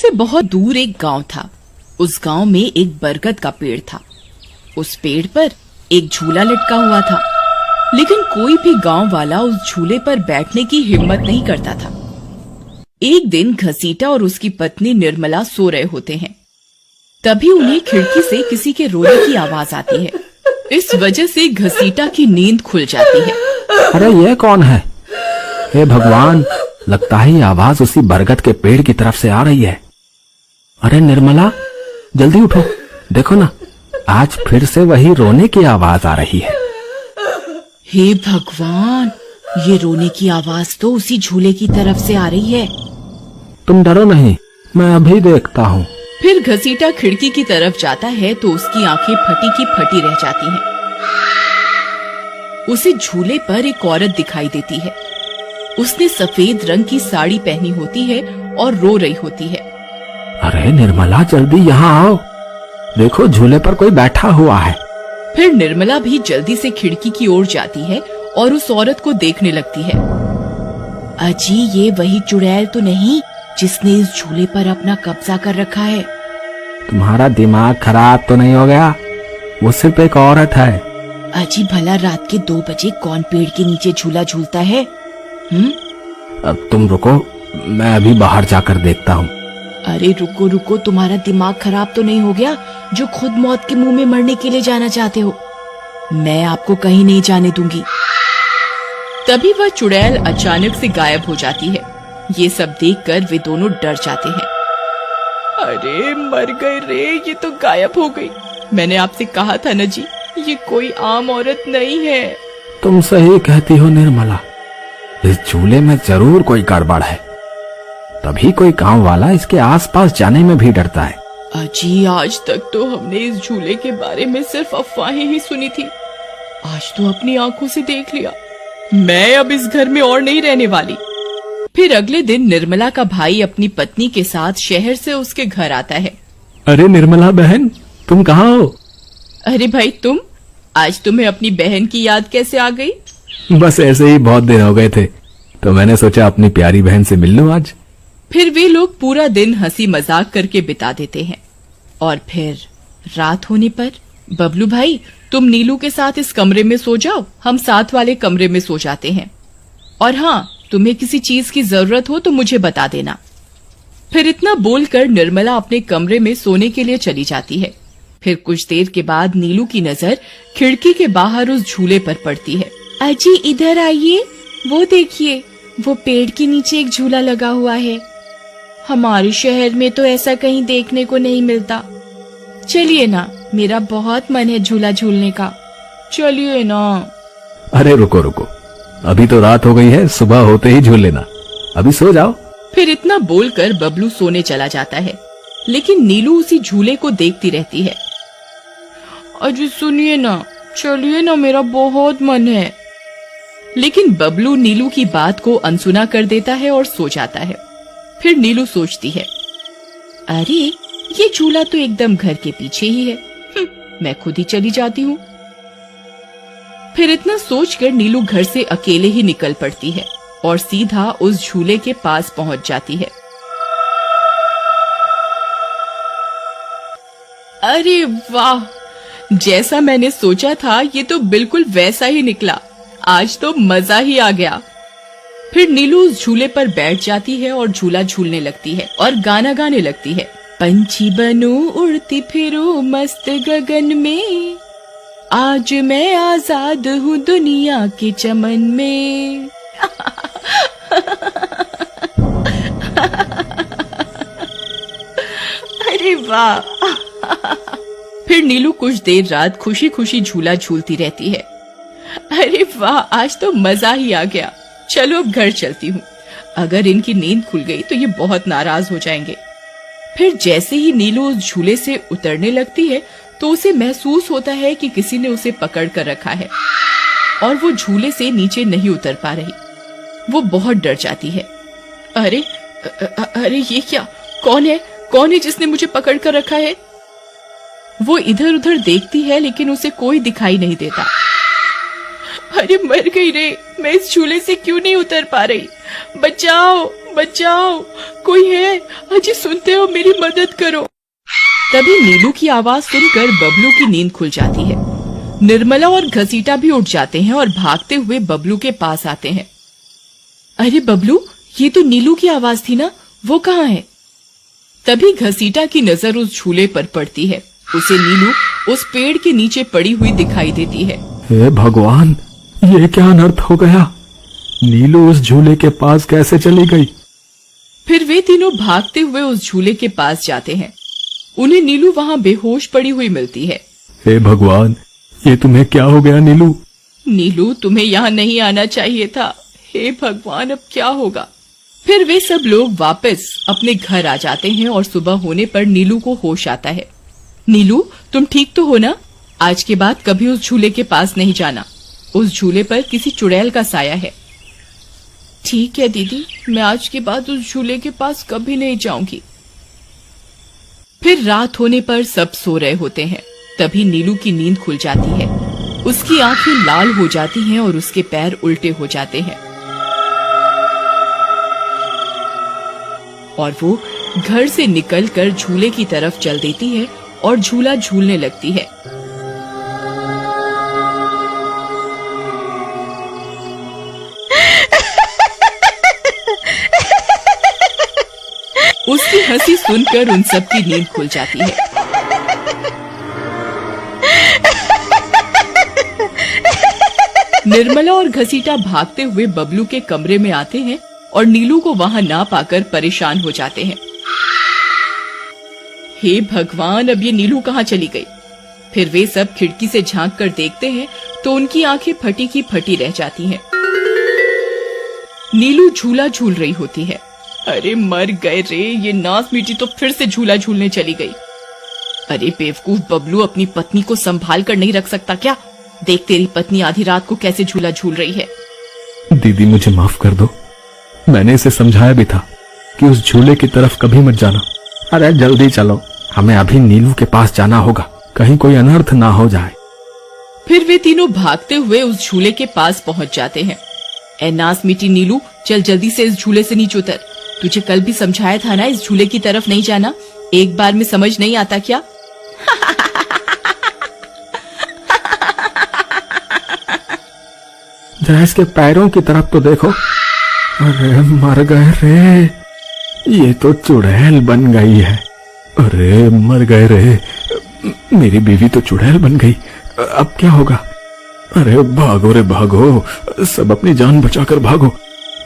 से बहुत दूर एक गांव था। उस गांव में एक बरगद का पेड़ था। उस पेड़ पर एक झूला लटका हुआ था, लेकिन कोई भी गांव वाला उस झूले पर बैठने की हिम्मत नहीं करता था। एक दिन घसीटा और उसकी पत्नी निर्मला सो रहे होते हैं। तभी उन्हें खिड़की से किसी के रोने की आवाज आती है। इस वजह से घसीटा की नींद खुल जाती है। अरे ये कौन है? हे भगवान, लगता है ये आवाज उसी बरगद के पेड़ की तरफ से आ रही है। अरे निर्मला, जल्दी उठो, देखो ना, आज फिर से वही रोने की आवाज आ रही है। हे भगवान, ये रोने की आवाज तो उसी झूले की तरफ से आ रही है। तुम डरो नहीं, मैं अभी देखता हूँ। फिर घसीटा खिड़की की तरफ जाता है तो उसकी आंखें फटी की फटी रह जाती हैं। उसे झूले पर एक औरत दिखाई देती है। उसने सफेद रंग की साड़ी पहनी होती है और रो रही होती है। अरे निर्मला, जल्दी यहाँ आओ, देखो झूले पर कोई बैठा हुआ है। फिर निर्मला भी जल्दी से खिड़की की ओर जाती है और उस औरत को देखने लगती है। अजी, ये वही चुड़ैल तो नहीं जिसने इस झूले पर अपना कब्जा कर रखा है? तुम्हारा दिमाग खराब तो नहीं हो गया? वो सिर्फ एक औरत है। अजी, भला रात के 2 बजे कौन पेड़ के नीचे झूला झूलता है? अब तुम रुको, मैं अभी बाहर जाकर देखता हूँ। अरे रुको रुको, तुम्हारा दिमाग खराब तो नहीं हो गया जो खुद मौत के मुंह में मरने के लिए जाना चाहते हो? मैं आपको कहीं नहीं जाने दूंगी। तभी वह चुड़ैल अचानक से गायब हो जाती है। ये सब देखकर वे दोनों डर जाते हैं। अरे मर गए रे, ये तो गायब हो गई। मैंने आपसे कहा था ना जी, ये कोई आम औरत नहीं है। तुम सही कहती हो निर्मला, इस झूले में जरूर कोई गड़बड़ है, तभी कोई गांव वाला इसके आसपास जाने में भी डरता है। अजी, आज तक तो हमने इस झूले के बारे में सिर्फ अफवाहें ही सुनी थी। आज तो अपनी आंखों से देख लिया। मैं अब इस घर में और नहीं रहने वाली। फिर अगले दिन निर्मला का भाई अपनी पत्नी के साथ शहर से उसके घर आता है। अरे निर्मला बहन, तुम कहाँ हो? अरे भाई, तुम आज तुम्हें अपनी बहन की याद कैसे आ गई? बस ऐसे ही बहुत दिन हो गए थे, तो मैंने सोचा अपनी प्यारी बहन से मिल लूं आज। फिर वे लोग पूरा दिन हंसी मजाक करके बिता देते हैं। और फिर रात होने पर, बबलू भाई, तुम नीलू के साथ इस कमरे में सो जाओ, हम साथ वाले कमरे में सो जाते हैं। और हाँ, तुम्हें किसी चीज की जरूरत हो तो मुझे बता देना। फिर इतना बोलकर निर्मला अपने कमरे में सोने के लिए चली जाती है। फिर कुछ देर के बाद नीलू की नजर खिड़की के बाहर उस झूले पर पड़ती है। अजी, इधर आइए, वो देखिए, वो पेड़ के नीचे एक झूला लगा हुआ है। हमारे शहर में तो ऐसा कहीं देखने को नहीं मिलता। चलिए ना, मेरा बहुत मन है झूला झूलने का। चलिए ना। अरे रुको रुको, अभी तो रात हो गई है, सुबह होते ही झूल लेना, अभी सो जाओ। फिर इतना बोलकर बबलू सोने चला जाता है, लेकिन नीलू उसी झूले को देखती रहती है। अजी सुनिए ना, चलिए ना, मेरा बहुत मन है। लेकिन बबलू नीलू की बात को अनसुना कर देता है और सो जाता है। फिर नीलू सोचती है, अरे ये झूला तो एकदम घर के पीछे ही है, मैं खुद ही चली जाती हूँ। फिर इतना सोचकर नीलू घर से अकेले ही निकल पड़ती है और सीधा उस झूले के पास पहुंच जाती है। अरे वाह, जैसा मैंने सोचा था ये तो बिल्कुल वैसा ही निकला। आज तो मजा ही आ गया। फिर नीलू उस झूले पर बैठ जाती है और झूला झूलने लगती है और गाना गाने लगती है। पंछी बनूं उड़ती फिरूं मस्त गगन में, आज मैं आजाद हूँ दुनिया के चमन में। अरे वाह। फिर नीलू कुछ देर रात खुशी खुशी झूला झूलती रहती है। अरे वाह, आज तो मजा ही आ गया। चलो अब घर चलती हूँ, अगर इनकी नींद खुल गई तो ये बहुत नाराज हो जाएंगे। फिर जैसे ही नीलू उस झूले से उतरने लगती है तो उसे महसूस होता है कि किसी ने उसे पकड़ कर रखा है और वो झूले से नीचे नहीं उतर पा रही। वो बहुत डर जाती है। अरे अरे ये क्या, कौन है जिसने मुझे पकड़ कर रखा है? वो इधर उधर देखती है लेकिन उसे कोई दिखाई नहीं देता। अरे मर गई रे, मैं इस झूले से क्यों नहीं उतर पा रही? बचाओ बचाओ, कोई है? अजी सुनते हो, मेरी मदद करो। तभी नीलू की आवाज सुनकर बबलू की नींद खुल जाती है। निर्मला और घसीटा भी उठ जाते हैं और भागते हुए बबलू के पास आते हैं। अरे बबलू, ये तो नीलू की आवाज थी ना, वो कहाँ है? तभी घसीटा की नजर उस झूले पर पड़ती है। उसे नीलू उस पेड़ के नीचे पड़ी हुई दिखाई देती है। हे भगवान, ये क्या अनर्थ हो गया? नीलू उस झूले के पास कैसे चली गई? फिर वे तीनों भागते हुए उस झूले के पास जाते हैं। उन्हें नीलू वहाँ बेहोश पड़ी हुई मिलती है। हे भगवान, ये तुम्हें क्या हो गया नीलू? नीलू, तुम्हें यहाँ नहीं आना चाहिए था। हे भगवान, अब क्या होगा? फिर वे सब लोग वापस अपने घर आ जाते हैं और सुबह होने पर नीलू को होश आता है। नीलू, तुम ठीक तो हो ना? आज के बाद कभी उस झूले के पास नहीं जाना। उस झूले पर किसी चुड़ैल का साया है। ठीक है दीदी, मैं आज के बाद उस झूले के पास कभी नहीं जाऊंगी। फिर रात होने पर सब सो रहे होते हैं। तभी नीलू की नींद खुल जाती है। उसकी आंखें लाल हो जाती हैं और उसके पैर उल्टे हो जाते हैं और वो घर से निकलकर झूले की तरफ चल देती है और झूला झूलने लगती है। उसकी हंसी सुनकर उन सब की नींद खुल जाती है। निर्मला और घसीटा भागते हुए बबलू के कमरे में आते हैं और नीलू को वहां ना पाकर परेशान हो जाते हैं। हे भगवान, अब ये नीलू कहाँ चली गई? फिर वे सब खिड़की से झांक कर देखते हैं तो उनकी आंखें फटी की फटी रह जाती हैं। नीलू झूला झूल रही होती है। अरे मर गए रे, ये नास मीठी तो फिर से झूला झूलने चली गई। अरे बेवकूफ बबलू, अपनी पत्नी को संभाल कर नहीं रख सकता क्या? देख तेरी पत्नी आधी रात को कैसे झूला झूल रही है। दीदी, मुझे माफ कर दो। मैंने इसे समझाया भी था कि उस झूले की तरफ कभी मत जाना। अरे जल्दी चलो, हमें अभी नीलू के पास जाना होगा, कहीं कोई अनर्थ ना हो जाए। फिर वे तीनों भागते हुए उस झूले के पास पहुंच जाते हैं। ए नास मीठी नीलू, चल जल्दी से इस झूले से नीचे उतर। तुझे कल भी समझाया था ना इस झूले की तरफ नहीं जाना। एक बार में समझ नहीं आता क्या? जरा इसके पैरों की तरफ तो देखो। अरे मर गए रे, ये तो चुड़ैल बन गई है। अरे मर गए रे, मेरी बीवी तो चुड़ैल बन गई। अब क्या होगा? अरे भागो रे भागो, सब अपनी जान बचाकर भागो।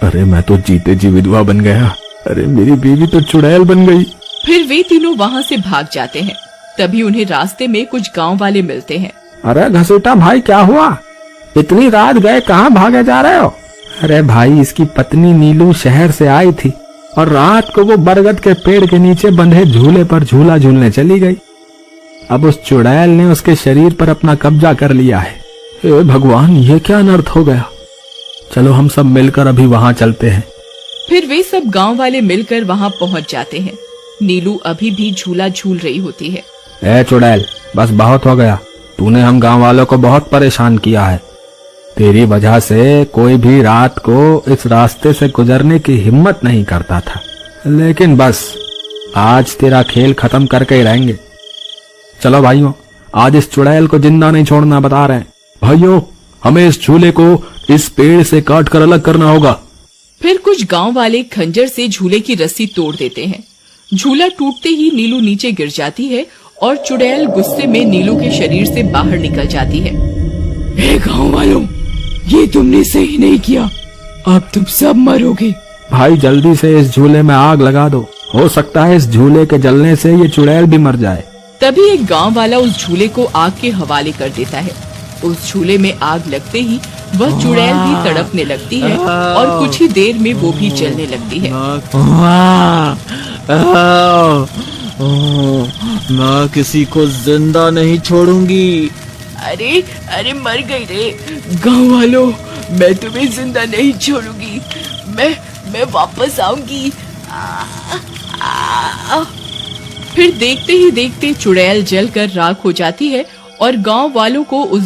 अरे मैं तो जीते जी विधवा बन गया। अरे मेरी बीवी तो चुड़ैल बन गई। फिर वे तीनों वहाँ से भाग जाते हैं। तभी उन्हें रास्ते में कुछ गांव वाले मिलते हैं। अरे घसीटा भाई, क्या हुआ? इतनी रात गए कहाँ भागे जा रहे हो? अरे भाई, इसकी पत्नी नीलू शहर से आई थी और रात को वो बरगद के पेड़ के नीचे बंधे झूले पर झूला झूलने चली गई। अब उस चुड़ैल ने उसके शरीर पर अपना कब्जा कर लिया है। हे भगवान, ये क्या अनर्थ हो गया? चलो हम सब मिलकर अभी वहाँ चलते हैं। फिर वे सब गांव वाले मिलकर वहाँ पहुँच जाते हैं। नीलू अभी भी झूला झूल रही होती है। ए चुड़ैल, बस बहुत हो गया। तूने हम गांव वालों को बहुत परेशान किया है। तेरी वजह से कोई भी रात को इस रास्ते से गुजरने की हिम्मत नहीं करता था। लेकिन बस आज तेरा खेल खत्म करके ही रहेंगे। चलो भाइयों, आज इस चुड़ैल को जिंदा नहीं छोड़ना बता रहे हैं। भाइयों, हमें इस झूले को इस पेड़ से काट कर अलग करना होगा। फिर कुछ गांव वाले खंजर से झूले की रस्सी तोड़ देते हैं। झूला टूटते ही नीलू नीचे गिर जाती है और चुड़ैल गुस्से में नीलू के शरीर से बाहर निकल जाती है। हे गांव वालों, ये तुमने सही नहीं किया, अब तुम सब मरोगे। भाई जल्दी से इस झूले में आग लगा दो, हो सकता है इस झूले के जलने से ये चुड़ैल भी मर जाए। तभी एक गांव वाला उस झूले को आग के हवाले कर देता है। उस झूले में आग लगते ही वह चुड़ैल भी तड़पने लगती है और कुछ ही देर में वो भी जलने लगती है। मैं किसी को जिंदा नहीं छोड़ूंगी। अरे अरे मर गई रे। गांव वालों, मैं तुम्हें जिंदा नहीं छोड़ूंगी। मैं वापस आऊंगी। फिर देखते ही देखते चुड़ैल जलकर राख हो जाती है और गांव वालों को उस